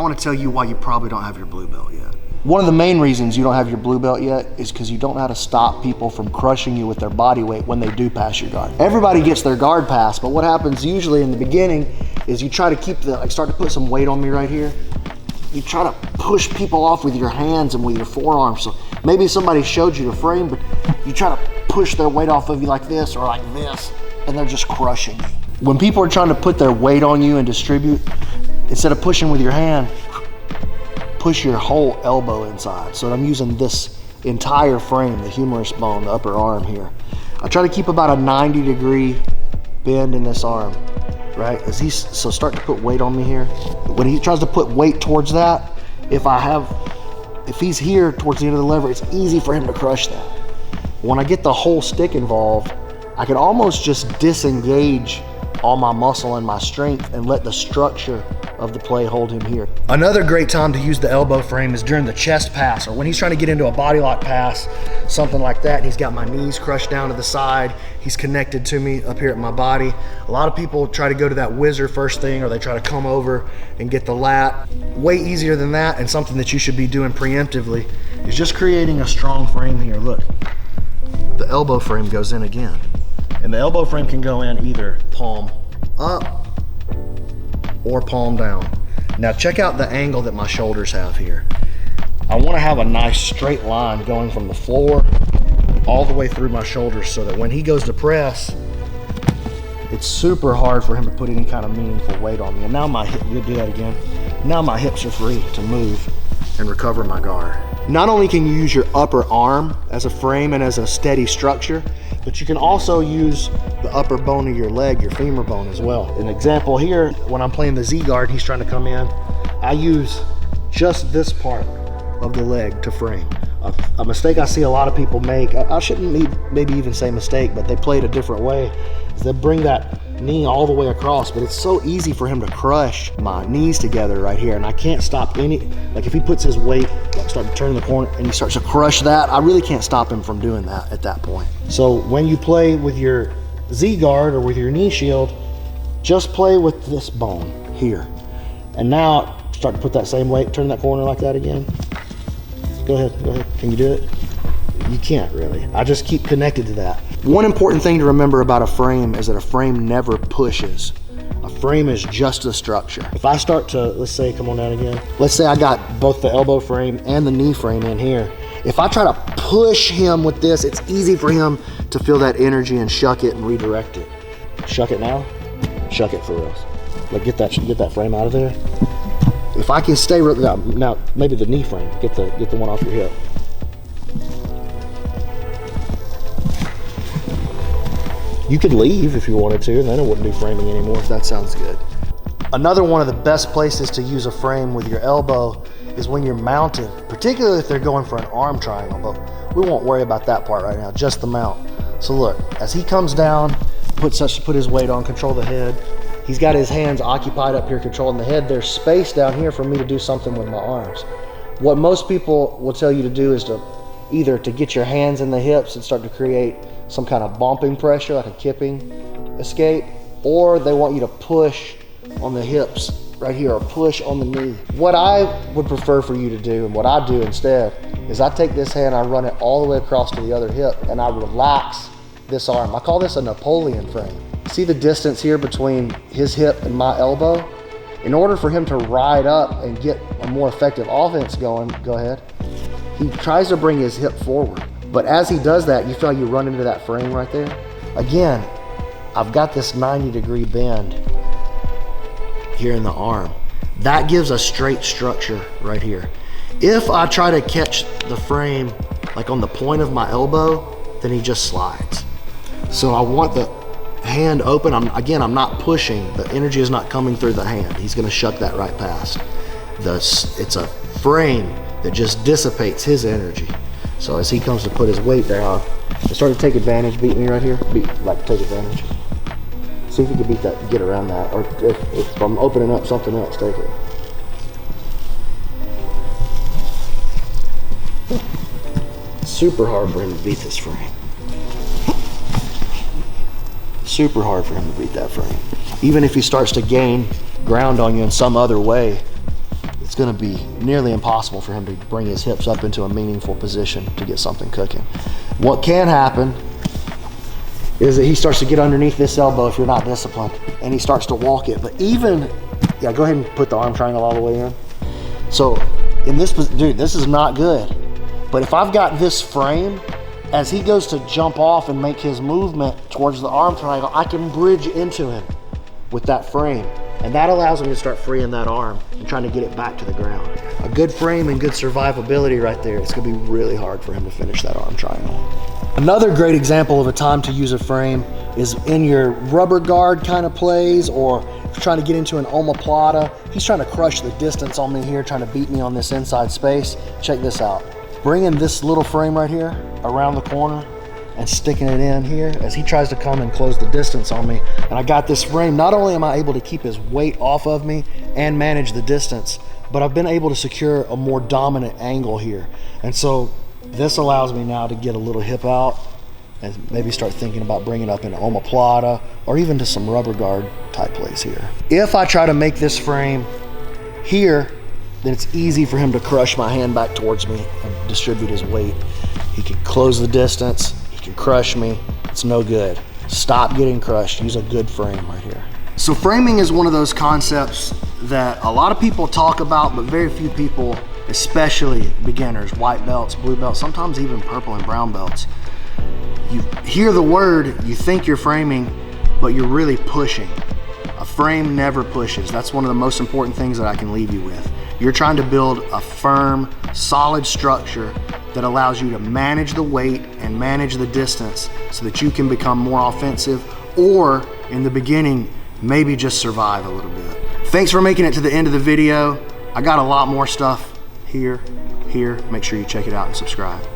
I want to tell you why you probably don't have your blue belt yet. One of the main reasons you don't have your blue belt yet is because you don't know how to stop people from crushing you with their body weight when they do pass your guard. Everybody gets their guard passed, but what happens usually in the beginning is you try to keep start to put some weight on me right here. You try to push people off with your hands and with your forearms. So maybe somebody showed you the frame, but you try to push their weight off of you like this or like this, and they're just crushing you. When people are trying to put their weight on you and distribute, instead of pushing with your hand, push your whole elbow inside. So I'm using this entire frame, the humerus bone, the upper arm here. I try to keep about a 90-degree bend in this arm, right? So start to put weight on me here. When he tries to put weight towards that, if he's here towards the end of the lever, it's easy for him to crush that. When I get the whole stick involved, I can almost just disengage all my muscle and my strength and let the structure of the play hold him here. Another great time to use the elbow frame is during the chest pass, or when he's trying to get into a body lock pass, something like that, and he's got my knees crushed down to the side, he's connected to me up here at my body. A lot of people try to go to that whizzer first thing, or they try to come over and get the lat. Way easier than that, and something that you should be doing preemptively is just creating a strong frame here. Look, the elbow frame goes in again. And the elbow frame can go in either palm up or palm down. Now check out the angle that my shoulders have here. I want to have a nice straight line going from the floor all the way through my shoulders so that when he goes to press, it's super hard for him to put any kind of meaningful weight on me. And now my hip, you do that again. Now my hips are free to move and recover my guard. Not only can you use your upper arm as a frame and as a steady structure, but you can also use the upper bone of your leg, your femur bone as well. An example here, when I'm playing the Z guard, he's trying to come in, I use just this part of the leg to frame. A mistake I see a lot of people make, I shouldn't maybe even say mistake, but they play it a different way, is they bring that knee all the way across, but it's so easy for him to crush my knees together right here, and I can't stop like if he puts his weight, like start to turn the corner and he starts to crush that, I really can't stop him from doing that at that point. So when you play with your Z guard or with your knee shield, just play with this bone here. And now start to put that same weight, turn that corner like that again. Go ahead, can you do it? You can't really. I just keep connected to that. One important thing to remember about a frame is that a frame never pushes. A frame is just a structure. If I start to, let's say, come on down again. Let's say I got both the elbow frame and the knee frame in here. If I try to push him with this, it's easy for him to feel that energy and shuck it and redirect it. Shuck it now, shuck it for real. Like get that frame out of there. If I can stay, now maybe the knee frame, get the one off your hip. You could leave if you wanted to, and then it wouldn't be framing anymore if that sounds good. Another one of the best places to use a frame with your elbow is when you're mounted, particularly if they're going for an arm triangle, but we won't worry about that part right now, just the mount. So look, as he comes down, put his weight on, control the head. He's got his hands occupied up here controlling the head. There's space down here for me to do something with my arms. What most people will tell you to do is to either to get your hands in the hips and start to create some kind of bumping pressure, like a kipping escape, or they want you to push on the hips right here, or push on the knee. What I would prefer for you to do, and what I do instead, is I take this hand, I run it all the way across to the other hip, and I relax this arm. I call this a Napoleon frame. See the distance here between his hip and my elbow? In order for him to ride up and get a more effective offense going, go ahead, he tries to bring his hip forward. But as he does that, you feel you run into that frame right there. Again, I've got this 90-degree bend here in the arm. That gives a straight structure right here. If I try to catch the frame like on the point of my elbow, then he just slides. So I want the hand open. I'm not pushing. The energy is not coming through the hand. He's gonna shuck that right past. It's a frame that just dissipates his energy. So as he comes to put his weight down, and start to take advantage, beat me right here, take advantage. See if you can beat that, get around that, or if I'm opening up something else, take it. Super hard for him to beat this frame. Super hard for him to beat that frame. Even if he starts to gain ground on you in some other way, gonna be nearly impossible for him to bring his hips up into a meaningful position to get something cooking. What can happen is that he starts to get underneath this elbow if you're not disciplined, and he starts to walk it. But even, yeah, go ahead and put the arm triangle all the way in. So in this, dude, this is not good. But if I've got this frame, as he goes to jump off and make his movement towards the arm triangle, I can bridge into him with that frame. And that allows him to start freeing that arm and trying to get it back to the ground. A good frame and good survivability right there. It's gonna be really hard for him to finish that arm triangle. Another great example of a time to use a frame is in your rubber guard kind of plays, or if you're trying to get into an omoplata. He's trying to crush the distance on me here, trying to beat me on this inside space. Check this out. Bringing this little frame right here around the corner and sticking it in here as he tries to come and close the distance on me. And I got this frame, not only am I able to keep his weight off of me and manage the distance, but I've been able to secure a more dominant angle here. And so this allows me now to get a little hip out and maybe start thinking about bringing up an omoplata or even to some rubber guard type plays here. If I try to make this frame here, then it's easy for him to crush my hand back towards me and distribute his weight. He can close the distance, he can crush me. It's no good. Stop getting crushed. Use a good frame right here. So framing is one of those concepts that a lot of people talk about, but very few people, especially beginners, white belts, blue belts, sometimes even purple and brown belts. You hear the word, you think you're framing, but you're really pushing. A frame never pushes. That's one of the most important things that I can leave you with. You're trying to build a firm, solid structure that allows you to manage the weight and manage the distance so that you can become more offensive, or in the beginning, maybe just survive a little bit. Thanks for making it to the end of the video. I got a lot more stuff here. Make sure you check it out and subscribe.